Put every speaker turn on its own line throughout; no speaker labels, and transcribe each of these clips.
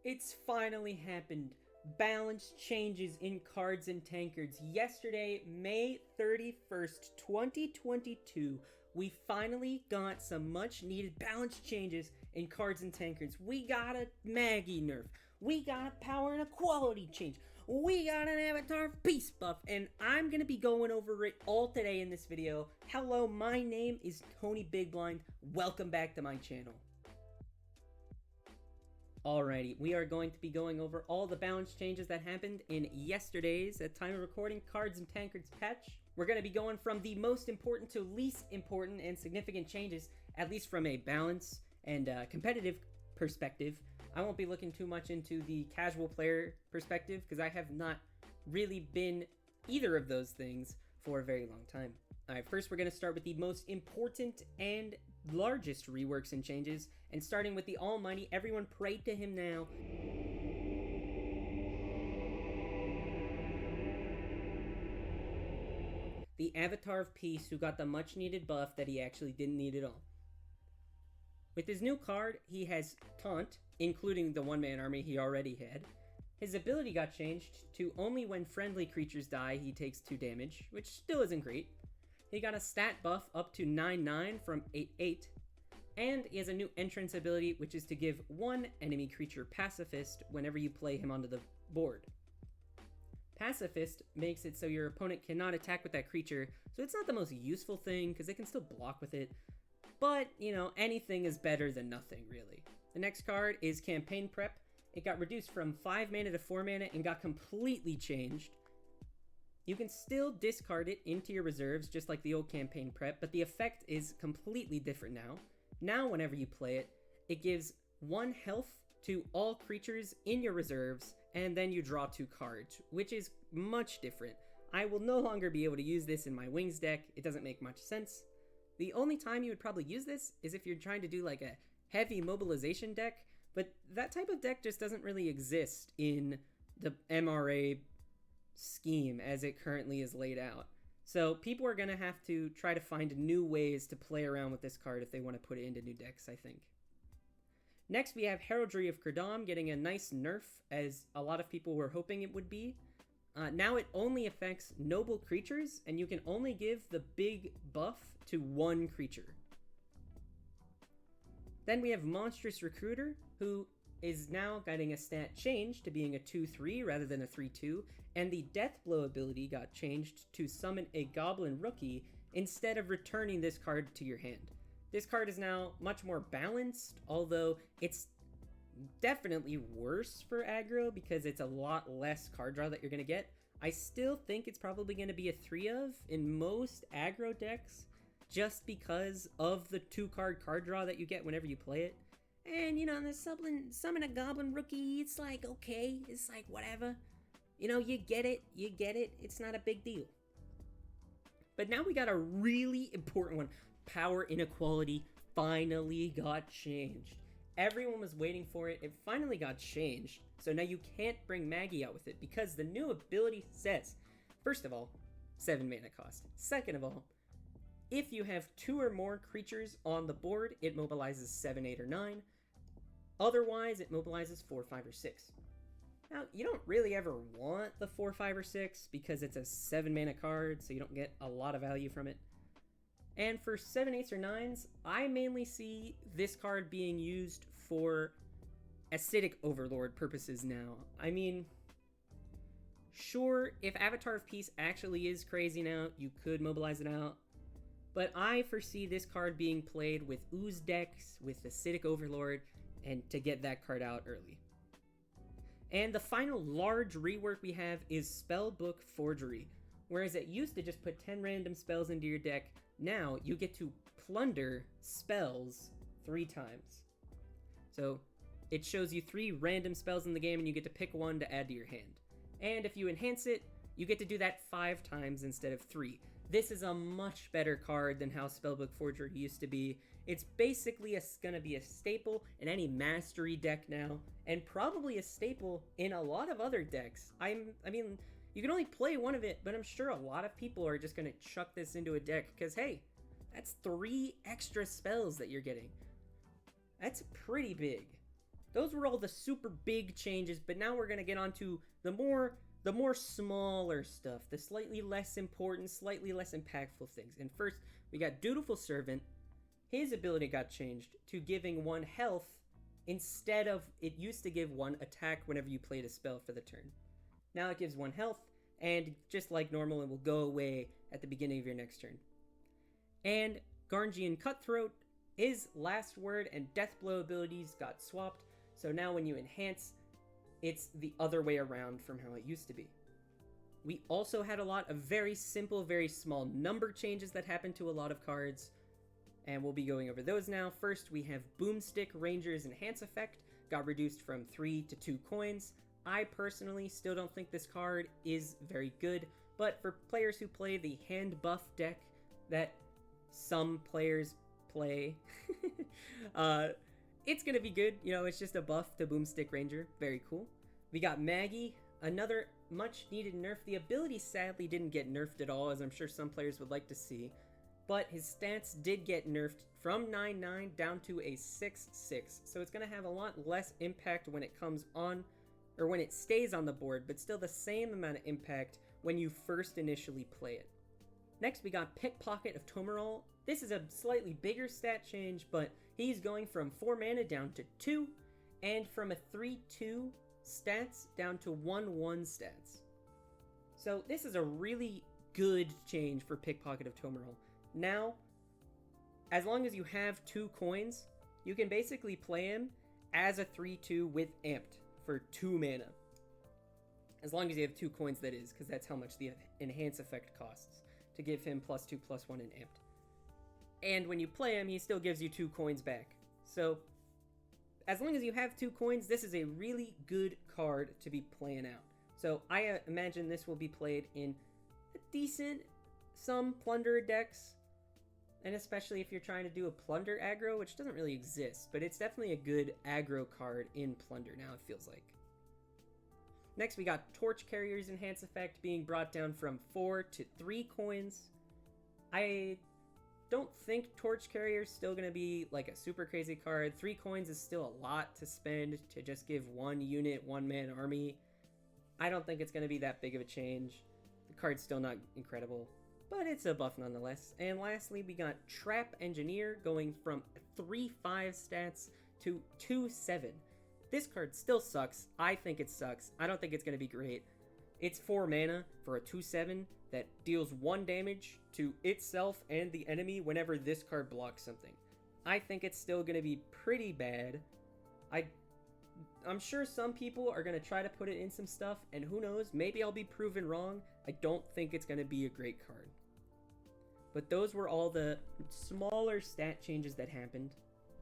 It's finally happened. Balance changes in Cards and Tankards. Yesterday, May 31st, 2022, we finally got some much needed balance changes in Cards and Tankards. We got a Maggie nerf. We got a power and equality change. We got an avatar peace buff, and I'm going to be going over it all today in this video. Hello, my name is Tony Big Blind. Welcome back to my channel. Alrighty, we are going to be going over all the balance changes that happened in yesterday's, at time of recording, Cards and Tankards patch. We're going to be going from the most important to least important and significant changes, at least from a balance and competitive perspective. I won't be looking too much into the casual player perspective, because I have not really been either of those things for a very long time. Alright, first we're going to start with the most important and largest reworks and changes, and starting with the almighty, everyone pray to him now. The Avatar of Peace, who got the much needed buff that he actually didn't need at all. With his new card, he has Taunt, including the one-man army he already had. His ability got changed to only when friendly creatures die he takes 2 damage, which still isn't great. He got a stat buff up to 9/9 from 8/8, and he has a new entrance ability, which is to give one enemy creature Pacifist whenever you play him onto the board. Pacifist makes it so your opponent cannot attack with that creature, so it's not the most useful thing, because they can still block with it, but, you know, anything is better than nothing, really. The next card is Campaign Prep. It got reduced from 5 mana to 4 mana and got completely changed. You can still discard it into your reserves, just like the old Campaign Prep, but the effect is completely different now. Now, whenever you play it, it gives 1 health to all creatures in your reserves, and then you draw 2 cards, which is much different. I will no longer be able to use this in my Wings deck. It doesn't make much sense. The only time you would probably use this is if you're trying to do like a heavy mobilization deck, but that type of deck just doesn't really exist in the MRA scheme as it currently is laid out. So people are going to have to try to find new ways to play around with this card if they want to put it into new decks, I think. Next, we have Heraldry of Credom getting a nice nerf, as a lot of people were hoping it would be. Now it only affects noble creatures, and you can only give the big buff to 1 creature. Then we have Monstrous Recruiter, who is now getting a stat change to being a 2/3 rather than a 3/2, and the Death Blow ability got changed to summon a Goblin Rookie instead of returning this card to your hand. This card is now much more balanced, although it's definitely worse for aggro because it's a lot less card draw that you're going to get. I still think it's probably going to be a 3-of in most aggro decks, just because of the 2-card card draw that you get whenever you play it. And, you know, the summon a Goblin Rookie, it's like, okay, it's like, whatever. You know, you get it, it's not a big deal. But now we got a really important one. Power inequality finally got changed. Everyone was waiting for it, it finally got changed. So now you can't bring Maggie out with it, because the new ability says, first of all, 7 mana cost. Second of all, if you have 2 or more creatures on the board, it mobilizes 7, 8, or 9. Otherwise, it mobilizes 4, 5, or 6. Now, you don't really ever want the 4, 5, or 6 because it's a 7 mana card, so you don't get a lot of value from it. And for 7, 8s, or 9s, I mainly see this card being used for acidic overlord purposes now. I mean, sure, if Avatar of Peace actually is crazy now, you could mobilize it out. But I foresee this card being played with Ooze decks, with Acidic Overlord, and to get that card out early. And the final large rework we have is Spellbook Forgery. Whereas it used to just put 10 random spells into your deck, now you get to plunder spells 3 times. So it shows you 3 random spells in the game, and you get to pick 1 to add to your hand. And if you enhance it, you get to do that 5 times instead of 3. This is a much better card than how Spellbook Forgery used to be. It's basically gonna be a staple in any Mastery deck now, and probably a staple in a lot of other decks. I mean, you can only play 1 of it, but I'm sure a lot of people are just gonna chuck this into a deck, because hey, that's 3 extra spells that you're getting. That's pretty big. Those were all the super big changes, but now we're going to get on to the more smaller stuff, the slightly less important, slightly less impactful things. And first, we got Dutiful Servant. His ability got changed to giving 1 health instead of it used to give 1 attack whenever you played a spell for the turn. Now it gives 1 health, and just like normal, it will go away at the beginning of your next turn. And Garngian Cutthroat, his last word and death blow abilities got swapped, so now when you enhance, it's the other way around from how it used to be. We also had a lot of very simple, very small number changes that happened to a lot of cards, and we'll be going over those now. First, we have Boomstick Rangers Enhance Effect, got reduced from 3 to 2 coins. I personally still don't think this card is very good, but for players who play the hand buff deck that some players play, it's gonna be good. You know, it's just a buff to Boomstick Ranger. Very cool. We got Maggie, another much needed nerf. The ability sadly didn't get nerfed at all, as I'm sure some players would like to see, but his stats did get nerfed from 9/9 down to a 6/6, so it's gonna have a lot less impact when it comes on, or when it stays on the board, but still the same amount of impact when you first initially play it. Next, we got Pickpocket of Tomarol. This is a slightly bigger stat change, but he's going from 4 mana down to 2, and from a 3/2 stats down to 1/1 stats. So this is a really good change for Pickpocket of Tomarol. Now, as long as you have 2 coins, you can basically play him as a 3/2 with Amped for 2 mana. As long as you have 2 coins, that is, because that's how much the Enhance effect costs, to give him +2/+1 in Amped. And when you play him, he still gives you 2 coins back. So, as long as you have 2 coins, this is a really good card to be playing out. So, I imagine this will be played in a decent, some Plunderer decks, and especially if you're trying to do a Plunder aggro, which doesn't really exist, but it's definitely a good aggro card in Plunder now, it feels like. Next, we got Torch Carrier's Enhance Effect being brought down from 4 to 3 coins. I don't think Torch Carrier is still going to be like a super crazy card. 3 coins is still a lot to spend to just give 1 unit, 1-man army. I don't think it's going to be that big of a change. The card's still not incredible, but it's a buff nonetheless. And lastly, we got Trap Engineer going from 3/5 stats to 2/7. This card still sucks. I think it sucks. I don't think it's going to be great. It's 4 mana for a 2/7 that deals 1 damage to itself and the enemy whenever this card blocks something. I think it's still going to be pretty bad. I'm sure some people are going to try to put it in some stuff, and who knows, maybe I'll be proven wrong. I don't think it's going to be a great card. But those were all the smaller stat changes that happened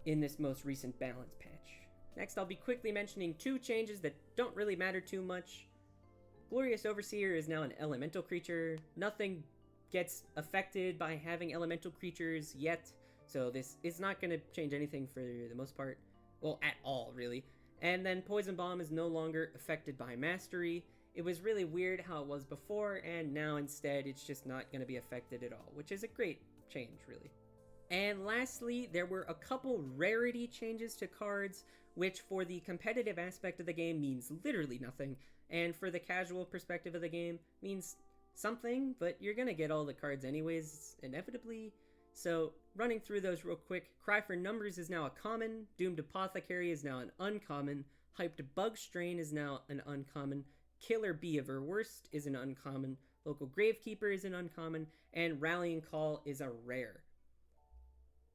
in this most recent balance patch. Next, I'll be quickly mentioning 2 changes that don't really matter too much. Glorious Overseer is now an elemental creature. Nothing gets affected by having elemental creatures yet, so this is not going to change anything for the most part. Well, at all, really. And then Poison Bomb is no longer affected by Mastery. It was really weird how it was before, and now instead it's just not going to be affected at all, which is a great change, really. And lastly, there were a couple rarity changes to cards, which for the competitive aspect of the game means literally nothing, and for the casual perspective of the game means something, but you're gonna get all the cards anyways, inevitably. So, running through those real quick, Cry for Numbers is now a common, Doomed Apothecary is now an uncommon, Hyped Bug Strain is now an uncommon, Killer Bee of Verworst is an uncommon, Local Gravekeeper is an uncommon, and Rallying Call is a rare.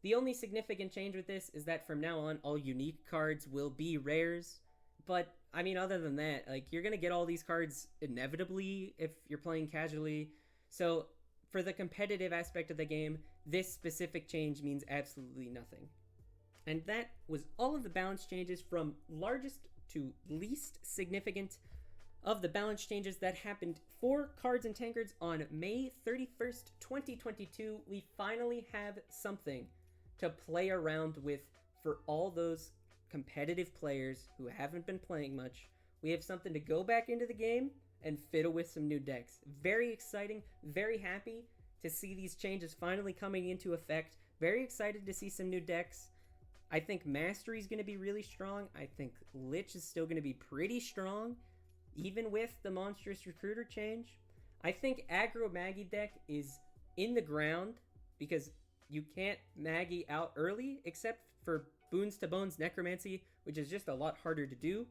The only significant change with this is that from now on, all unique cards will be rares, but I mean, other than that, like, you're gonna get all these cards inevitably if you're playing casually, so for the competitive aspect of the game, this specific change means absolutely nothing. And that was all of the balance changes from largest to least significant of the balance changes that happened for Cards and Tankards on May 31st, 2022. We finally have something to play around with for all those competitive players who haven't been playing much. We have something to go back into the game and fiddle with some new decks. Very exciting, very happy to see these changes finally coming into effect. Very excited to see some new decks. I think Mastery is going to be really strong. I think Lich is still going to be pretty strong, even with the Monstrous Recruiter change. I think aggro Maggie deck is in the ground because you can't Maggie out early except for Boons to Bones Necromancy, which is just a lot harder to do.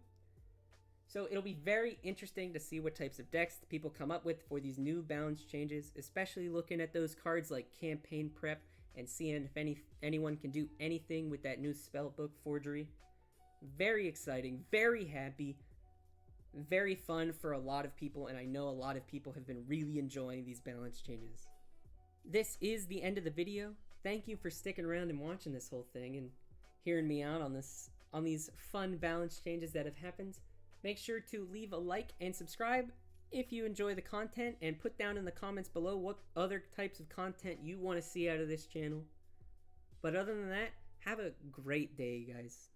So it'll be very interesting to see what types of decks people come up with for these new balance changes, especially looking at those cards like Campaign Prep and seeing if anyone can do anything with that new spellbook Forgery. Very exciting, very happy, very fun for a lot of people, and I know a lot of people have been really enjoying these balance changes. This is the end of the video. Thank you for sticking around and watching this whole thing and hearing me out on these fun balance changes that have happened. Make sure to leave a like and subscribe if you enjoy the content, and put down in the comments below what other types of content you want to see out of this channel. But other than that, have a great day, guys.